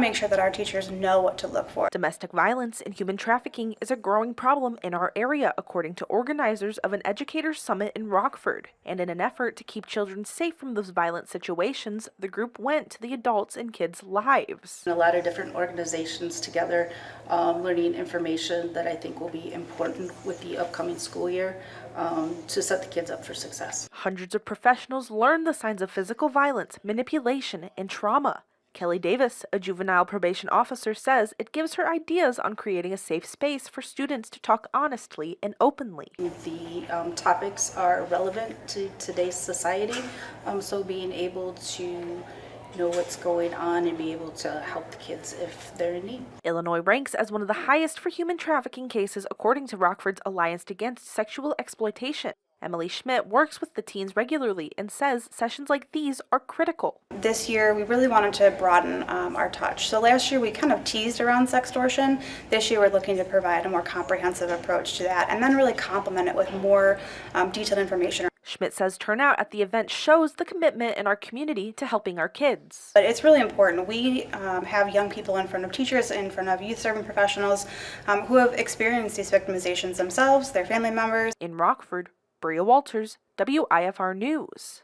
Make sure that our teachers know what to look for. Domestic violence and human trafficking is a growing problem in our area, according to organizers of an educators summit in Rockford. And in an effort to keep children safe from those violent situations, the group went to the adults and kids' lives. A lot of different organizations together, learning information that I think will be important with the upcoming school year to set the kids up for success. Hundreds of professionals learned the signs of physical violence, manipulation, and trauma. Kelly Davis, a juvenile probation officer, says it gives her ideas on creating a safe space for students to talk honestly and openly. The topics are relevant to today's society, so being able to know what's going on and be able to help the kids if they're in need. Illinois ranks as one of the highest for human trafficking cases according to Rockford's Alliance Against Sexual Exploitation. Emily Schmidt works with the teens regularly and says sessions like these are critical. This year, we really wanted to broaden our touch. So last year, we kind of teased around sextortion. This year, we're looking to provide a more comprehensive approach to that and then really complement it with more detailed information. Schmidt says turnout at the event shows the commitment in our community to helping our kids. But it's really important. We have young people in front of teachers, in front of youth serving professionals who have experienced these victimizations themselves, their family members. In Rockford, Bria Walters, WIFR News.